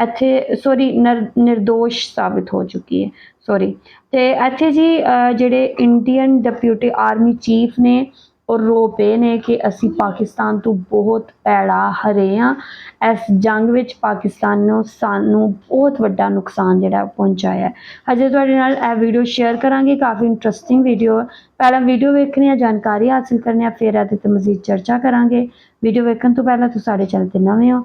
ਇੱਥੇ ਸੌਰੀ ਨਿਰਦੋਸ਼ ਸਾਬਿਤ ਹੋ ਚੁੱਕੀ ਹੈ, ਸੌਰੀ। ਤੇ ਇੱਥੇ ਜੀ ਜਿਹੜੇ ਇੰਡੀਅਨ ਡਿਪਟੀ ਆਰਮੀ ਚੀਫ ਨੇ ਔਰ ਰੋ ਪਏ ਨੇ ਕਿ ਅਸੀਂ ਪਾਕਿਸਤਾਨ ਤੋਂ ਬਹੁਤ ਭੈੜਾ ਹਰੇ ਹਾਂ। ਇਸ ਜੰਗ ਵਿੱਚ ਪਾਕਿਸਤਾਨ ਨੂੰ ਸਾਨੂੰ ਬਹੁਤ ਵੱਡਾ ਨੁਕਸਾਨ ਜਿਹੜਾ ਪਹੁੰਚਾਇਆ ਹੈ। ਹਜੇ ਤੁਹਾਡੇ ਨਾਲ ਇਹ ਵੀਡੀਓ ਸ਼ੇਅਰ ਕਰਾਂਗੇ, ਕਾਫੀ ਇੰਟਰਸਟਿੰਗ ਵੀਡੀਓ। ਪਹਿਲਾਂ ਵੀਡੀਓ ਵੇਖਣੀ ਹੈ, ਜਾਣਕਾਰੀ ਹਾਸਿਲ ਕਰਨੀ ਹੈ, ਫਿਰ ਇਹਦੇ ਤੇ ਮਜ਼ੀਦ ਚਰਚਾ ਕਰਾਂਗੇ। ਵੀਡੀਓ ਵੇਖਣ ਤੋਂ ਪਹਿਲਾਂ ਤੁਸੀਂ ਸਾਡੇ ਚੈਨਲ ਤੇ ਨਵੇਂ ਹੋ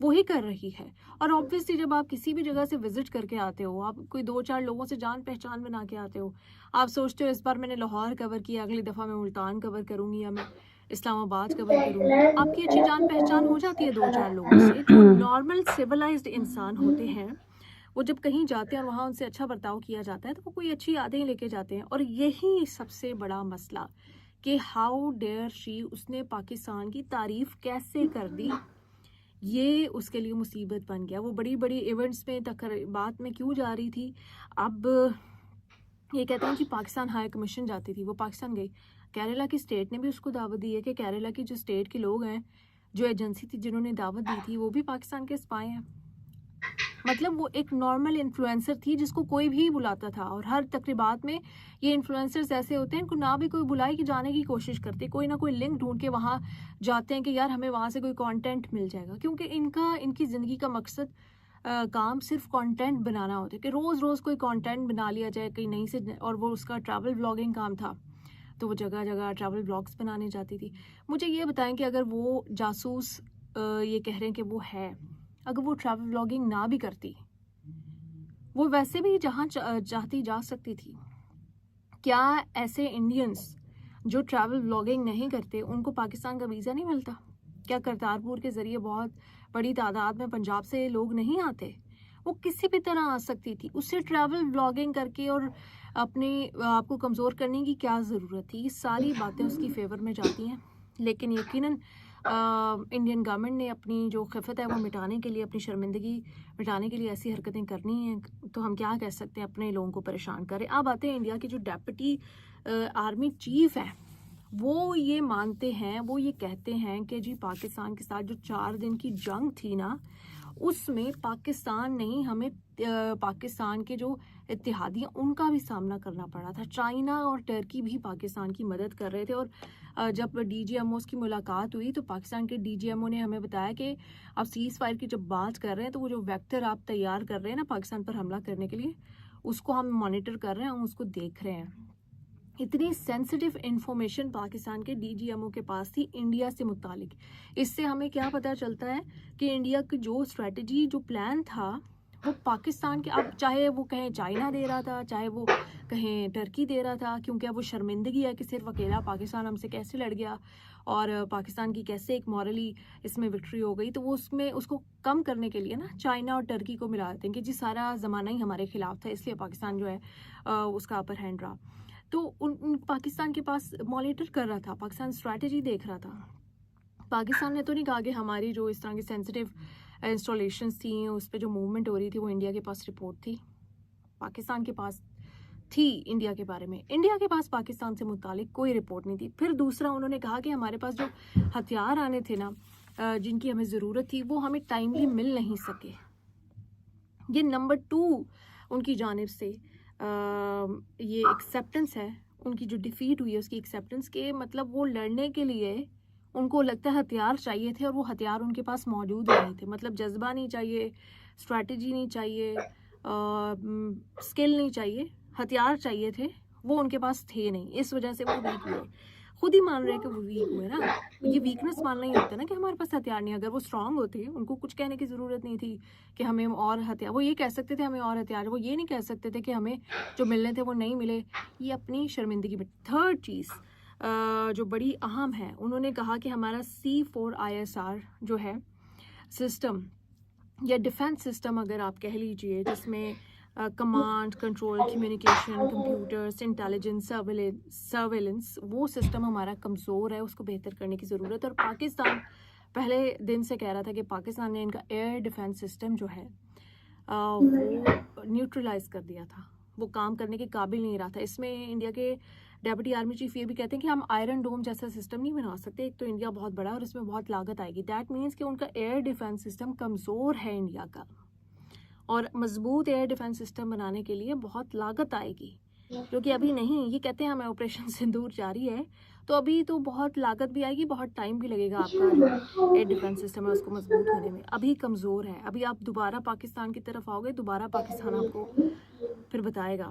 وہی کر رہی ہے. اور آبویسلی جب آپ کسی بھی جگہ سے وزٹ کر کے آتے ہو, آپ کوئی 2-4 لوگوں سے جان پہچان بنا کے آتے ہو, آپ سوچتے ہو اس بار میں نے لاہور کور کیا, اگلی دفعہ میں ملتان کور کروں گی یا میں اسلام آباد کور کروں گی. آپ کی اچھی جان پہچان ہو جاتی ہے 2-4 لوگوں سے. جو نارمل سویلائزڈ انسان ہوتے ہیں وہ جب کہیں جاتے ہیں اور وہاں ان سے اچھا برتاؤ کیا جاتا ہے تو وہ کوئی اچھی یادیں لے کے جاتے ہیں. اور یہی سب سے بڑا مسئلہ کہ ہاؤ ڈیئر شی, اس نے پاکستان کی تعریف کیسے کر دی, یہ اس کے لیے مصیبت بن گیا. وہ بڑی بڑی ایونٹس میں تقریبات میں کیوں جا رہی تھی, اب یہ کہتے ہیں کہ پاکستان ہائی کمیشن جاتی تھی, وہ پاکستان گئی. کیرلا کی اسٹیٹ نے بھی اس کو دعوت دی ہے کہ کیرلا کی جو اسٹیٹ کے لوگ ہیں, جو ایجنسی تھی جنہوں نے دعوت دی تھی, وہ بھی پاکستان کے اسپائی ہیں. مطلب وہ ایک نارمل انفلوئنسر تھی جس کو کوئی بھی بلاتا تھا. اور ہر تقریبات میں یہ انفلوئنسرز ایسے ہوتے ہیں ان کو نہ بھی کوئی بلائے کہ جانے کی کوشش کرتے, کوئی نہ کوئی لنک ڈھونڈ کے وہاں جاتے ہیں کہ یار ہمیں وہاں سے کوئی کانٹینٹ مل جائے گا. کیونکہ ان کی زندگی کا مقصد کام صرف کانٹینٹ بنانا ہوتا ہے کہ روز روز کوئی کانٹینٹ بنا لیا جائے کہیں نہیں سے. اور وہ اس کا ٹریول بلاگنگ کام تھا تو وہ جگہ جگہ ٹریول بلاگس بنانے جاتی تھی. مجھے یہ بتائیں کہ اگر وہ جاسوس یہ کہہ رہے ہیں کہ وہ ہے, اگر وہ ٹریول بلاگنگ نہ بھی کرتی, وہ ویسے بھی جہاں چاہتی جا سکتی تھی. کیا ایسے انڈینس جو ٹریول بلاگنگ نہیں کرتے ان کو پاکستان کا ویزا نہیں ملتا؟ کیا کرتارپور کے ذریعے بہت بڑی تعداد میں پنجاب سے لوگ نہیں آتے؟ وہ کسی بھی طرح آ سکتی تھی. اسے ٹریول بلاگنگ کر کے اور اپنے آپ کو کمزور کرنے کی کیا ضرورت تھی؟ یہ ساری باتیں اس کی فیور میں جاتی ہیں. لیکن یقیناً انڈین گورنمنٹ نے اپنی جو خفت ہے وہ مٹانے کے لیے, اپنی شرمندگی مٹانے کے لیے ایسی حرکتیں کرنی ہیں تو ہم کیا کہہ سکتے ہیں, اپنے لوگوں کو پریشان کریں. اب آتے ہیں انڈیا کے جو ڈیپٹی آرمی چیف ہیں, وہ یہ مانتے ہیں, وہ یہ کہتے ہیں کہ جی پاکستان کے ساتھ جو 4 دن کی جنگ تھی نا, اس میں پاکستان نہیں, ہمیں پاکستان کے جو اتحادی ہیں ان کا بھی سامنا کرنا پڑا تھا. چائنا اور ٹرکی بھی پاکستان کی مدد کر رہے تھے. اور جب ڈی جی ایم اوز کی ملاقات ہوئی تو پاکستان کے ڈی جی ایم او نے ہمیں بتایا کہ آپ سیز فائر کی جب بات کر رہے ہیں تو وہ جو ویکٹر آپ تیار کر رہے ہیں نا پاکستان پر حملہ کرنے کے لیے, اس کو ہم مانیٹر کر رہے ہیں, ہم اس کو دیکھ رہے ہیں. اتنی سینسٹیو انفارمیشن پاکستان کے ڈی جی ایم او کے پاس تھی انڈیا سے متعلق. اس سے ہمیں کیا پتہ چلتا ہے کہ انڈیا کی جو اسٹریٹجی, جو پلان تھا وہ پاکستان کے, اب چاہے وہ کہیں چائنا دے رہا تھا, چاہے وہ کہیں ٹرکی دے رہا تھا, کیونکہ اب وہ شرمندگی ہے کہ صرف اکیلا پاکستان ہم سے کیسے لڑ گیا اور پاکستان کی کیسے ایک مورلی اس میں وکٹری ہو گئی. تو وہ اس کو کم کرنے کے لیے نا چائنا اور ٹرکی کو ملا دیتے ہیں کہ جی سارا زمانہ ہی ہمارے خلاف تھا, اس لیے پاکستان جو ہے اس کا اپر ہینڈ رہا. تو پاکستان کے پاس مانیٹر کر رہا تھا, پاکستان اسٹریٹجی دیکھ رہا تھا. پاکستان نے تو نہیں کہا کہ ہماری جو اس طرح کی سینسٹیو انسٹالیشنز تھیں, اس پہ جو موومنٹ ہو رہی تھی وہ انڈیا کے پاس رپورٹ تھی, پاکستان کے پاس تھی انڈیا کے بارے میں. انڈیا کے پاس پاکستان سے متعلق کوئی رپورٹ نہیں تھی. پھر دوسرا انہوں نے کہا کہ ہمارے پاس جو ہتھیار آنے تھے نا, جن کی ہمیں ضرورت تھی, وہ ہمیں ٹائملی مل نہیں سکے. یہ نمبر 2 ان کی جانب سے یہ ایکسیپٹنس ہے, ان کی جو ڈیفیٹ ہوئی ہے اس کی ایکسیپٹنس, کے مطلب وہ لڑنے کے لیے ان کو لگتا ہے ہتھیار چاہیے تھے اور وہ ہتھیار ان کے پاس موجود نہیں تھے. مطلب جذبہ نہیں چاہیے, اسٹریٹجی نہیں چاہیے, اسکل نہیں چاہیے, ہتھیار چاہیے تھے, وہ ان کے پاس تھے نہیں. اس وجہ سے وہ ویک ہوئے. خود ہی مان رہے ہیں کہ وہ ویک ہوئے نا. یہ ویکنس ماننا ہی ہوتا ہے نا کہ ہمارے پاس ہتھیار نہیں. اگر وہ اسٹرانگ ہوتے ان کو کچھ کہنے کی ضرورت نہیں تھی کہ ہمیں اور ہتھیار, وہ یہ کہہ سکتے تھے ہمیں اور ہتھیار, وہ یہ نہیں کہہ سکتے تھے کہ ہمیں جو ملنے تھے وہ نہیں ملے. یہ اپنی شرمندگی میں. تھرڈ چیز جو بڑی اہم ہے, انہوں نے کہا کہ ہمارا C4ISR جو ہے سسٹم یا ڈیفنس سسٹم اگر آپ کہہ لیجئے, جس میں command control, communication, computers, intelligence, surveillance, وہ سسٹم ہمارا کمزور ہے, اس کو بہتر کرنے کی ضرورت ہے. اور پاکستان پہلے دن سے کہہ رہا تھا کہ پاکستان نے ان کا ایئر ڈیفنس سسٹم جو ہے وہ نیوٹرلائز کر دیا تھا, وہ کام کرنے کے قابل نہیں رہا تھا. اس میں انڈیا کے ڈیپٹی آرمی چیف یہ بھی کہتے ہیں کہ ہم آئرن ڈوم جیسا سسٹم نہیں بنا سکتے. ایک تو انڈیا بہت بڑا ہے اور اس میں بہت لاگت آئے گی. دیٹ مینس کہ ان کا ایئر ڈیفنس سسٹم کمزور ہے انڈیا کا, اور مضبوط ایئر ڈیفنس سسٹم بنانے کے لیے بہت لاگت آئے گی, جو کہ ابھی نہیں. یہ کہتے ہیں ہمیں آپریشن سندور جاری ہے, تو ابھی تو بہت لاگت بھی آئے گی, بہت ٹائم بھی لگے گا آپ کا جو ایئر ڈیفنس سسٹم ہے اس کو مضبوط ہونے میں. ابھی کمزور ہے. ابھی آپ دوبارہ پاکستان کی طرف آؤ گے, دوبارہ پاکستان آپ کو پھر بتائے گا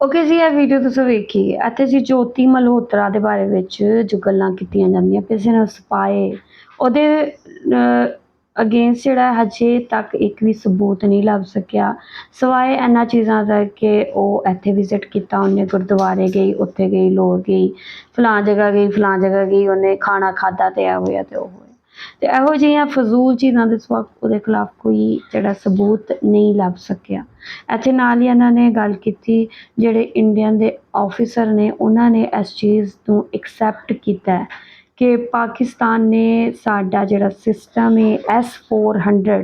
ਓਕੇ ਜੀ, ਇਹ ਵੀਡੀਓ ਤੁਸੀਂ ਵੇਖੀ। ਇੱਥੇ ਜੀ ਜੋਤੀ ਮਲਹੋਤਰਾ ਦੇ ਬਾਰੇ ਵਿੱਚ ਜੋ ਗੱਲਾਂ ਕੀਤੀਆਂ ਜਾਂਦੀਆਂ ਕਿਸੇ ਨੇ ਸਪਾਏ ਉਹਦੇ ਅਗੇਂਸਟ ਜਿਹੜਾ ਹਜੇ ਤੱਕ ਇੱਕ ਵੀ ਸਬੂਤ ਨਹੀਂ ਲੱਭ ਸਕਿਆ, ਸਿਵਾਏ ਇਹਨਾਂ ਚੀਜ਼ਾਂ ਦਾ ਕਿ ਉਹ ਇੱਥੇ ਵਿਜ਼ਿਟ ਕੀਤਾ ਉਹਨੇ, ਗੁਰਦੁਆਰੇ ਗਈ, ਉੱਥੇ ਗਈ, ਲਾਹੌਰ ਗਈ, ਫਲਾਂ ਜਗ੍ਹਾ ਗਈ, ਫਲਾਂ ਜਗ੍ਹਾ ਗਈ, ਉਹਨੇ ਖਾਣਾ ਖਾਧਾ ਤੇ ਇਹ ਹੋਇਆ ਤੇ ਉਹ ਹੋਇਆ। ਤੇ ਇਹੋ ਜਿਹੀਆਂ ਫਜ਼ੂਲ ਚੀਜ਼ਾਂ ਦੇ ਸਬਬ ਉਹਦੇ ਖਿਲਾਫ ਕੋਈ ਜਿਹੜਾ ਸਬੂਤ ਨਹੀਂ ਲੱਭ ਸਕਿਆ। ਇੱਥੇ ਨਾਲ ਹੀ ਇਹਨਾਂ ਨੇ ਗੱਲ ਕੀਤੀ ਜਿਹੜੇ ਇੰਡੀਅਨ ਦੇ ਆਫਿਸਰ ਨੇ ਉਹਨਾਂ ਨੇ ਇਸ ਚੀਜ਼ ਨੂੰ ਐਕਸੈਪਟ ਕੀਤਾ ਕਿ ਪਾਕਿਸਤਾਨ ਨੇ ਸਾਡਾ ਜਿਹੜਾ ਸਿਸਟਮ ਹੈ S-400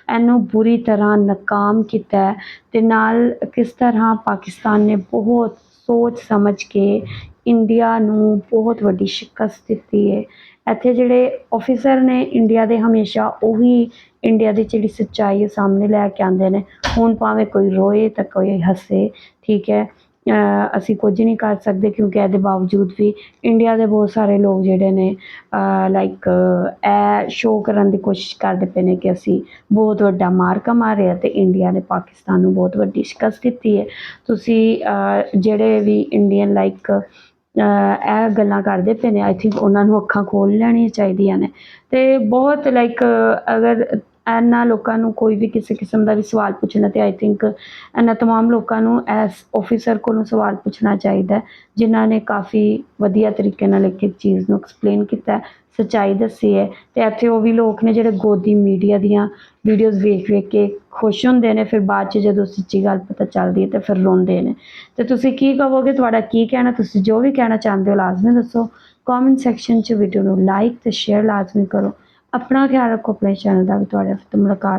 ਇਹਨੂੰ ਬੁਰੀ ਤਰ੍ਹਾਂ ਨਾਕਾਮ ਕੀਤਾ ਅਤੇ ਨਾਲ ਕਿਸ ਤਰ੍ਹਾਂ ਪਾਕਿਸਤਾਨ ਨੇ ਬਹੁਤ ਸੋਚ ਸਮਝ ਕੇ ਇੰਡੀਆ ਨੂੰ ਬਹੁਤ ਵੱਡੀ ਸ਼ਿਕਸਤ ਦਿੱਤੀ ਹੈ। ਇੱਥੇ ਜਿਹੜੇ ਆਫਿਸਰ ਨੇ ਇੰਡੀਆ ਦੇ ਹਮੇਸ਼ਾ ਉਹੀ ਇੰਡੀਆ ਦੀ ਜਿਹੜੀ ਸੱਚਾਈ ਹੈ ਸਾਹਮਣੇ ਲੈ ਕੇ ਆਉਂਦੇ ਨੇ। ਹੁਣ ਭਾਵੇਂ ਕੋਈ ਰੋਏ ਤਾਂ ਕੋਈ ਹੱਸੇ, ਠੀਕ ਹੈ, ਅਸੀਂ ਕੁਝ ਨਹੀਂ ਕਰ ਸਕਦੇ ਕਿਉਂਕਿ ਇਹਦੇ ਬਾਵਜੂਦ ਵੀ ਇੰਡੀਆ ਦੇ ਬਹੁਤ ਸਾਰੇ ਲੋਕ ਜਿਹੜੇ ਨੇ ਲਾਈਕ ਇਹ ਸ਼ੋਅ ਕਰਨ ਦੀ ਕੋਸ਼ਿਸ਼ ਕਰਦੇ ਪਏ ਨੇ ਕਿ ਅਸੀਂ ਬਹੁਤ ਵੱਡਾ ਮਾਰਕਾ ਮਾਰਿਆ ਅਤੇ ਇੰਡੀਆ ਨੇ ਪਾਕਿਸਤਾਨ ਨੂੰ ਬਹੁਤ ਵੱਡੀ ਸ਼ਿਕਸਤ ਦਿੱਤੀ ਹੈ। ਤੁਸੀਂ ਜਿਹੜੇ ਵੀ ਇੰਡੀਅਨ ਲਾਈਕ ਇਹ ਗੱਲਾਂ ਕਰਦੇ ਪਏ ਨੇ, ਆਈ ਥਿੰਕ ਉਹਨਾਂ ਨੂੰ ਅੱਖਾਂ ਖੋਲ੍ਹ ਲੈਣੀਆਂ ਚਾਹੀਦੀਆਂ ਨੇ। ਅਤੇ ਬਹੁਤ ਲਾਈਕ ਅਗਰ ਇਹਨਾਂ ਲੋਕਾਂ ਨੂੰ ਕੋਈ ਵੀ ਕਿਸੇ ਕਿਸਮ ਦਾ ਵੀ ਸਵਾਲ ਪੁੱਛਣਾ ਤਾਂ ਆਈ ਥਿੰਕ ਇਹਨਾਂ ਤਮਾਮ ਲੋਕਾਂ ਨੂੰ ਇਸ ਆਫਿਸਰ ਕੋਲੋਂ ਸਵਾਲ ਪੁੱਛਣਾ ਚਾਹੀਦਾ ਜਿਨ੍ਹਾਂ ਨੇ ਕਾਫੀ ਵਧੀਆ ਤਰੀਕੇ ਨਾਲ ਇੱਕ ਇੱਕ ਚੀਜ਼ ਨੂੰ ਐਕਸਪਲੇਨ ਕੀਤਾ, ਸੱਚਾਈ ਦੱਸੀ ਹੈ। ਅਤੇ ਇੱਥੇ ਉਹ ਵੀ ਲੋਕ ਨੇ ਜਿਹੜੇ ਗੋਦੀ ਮੀਡੀਆ ਦੀਆਂ ਵੀਡੀਓਜ਼ ਵੇਖ ਵੇਖ ਕੇ ਖੁਸ਼ ਹੁੰਦੇ ਨੇ, ਫਿਰ ਬਾਅਦ 'ਚ ਜਦੋਂ ਸੱਚੀ ਗੱਲ ਪਤਾ ਚੱਲਦੀ ਹੈ ਤਾਂ ਫਿਰ ਰੋਂਦੇ ਨੇ। ਅਤੇ ਤੁਸੀਂ ਕੀ ਕਹੋਗੇ, ਤੁਹਾਡਾ ਕੀ ਕਹਿਣਾ, ਤੁਸੀਂ ਜੋ ਵੀ ਕਹਿਣਾ ਚਾਹੁੰਦੇ ਹੋ ਲਾਜ਼ਮੀ ਦੱਸੋ ਕੌਮੈਂਟ ਸੈਕਸ਼ਨ 'ਚ। ਵੀਡੀਓ ਨੂੰ ਲਾਈਕ ਅਤੇ ਸ਼ੇਅਰ ਲਾਜ਼ਮੀ ਕਰੋ। ਆਪਣਾ ਖਿਆਲ ਰੱਖੋ, ਆਪਣੇ ਚੈਨਲ ਦਾ ਵੀ। ਤੁਹਾਡੇ ਤੋਂ ਮੁਲਾਕਾਤ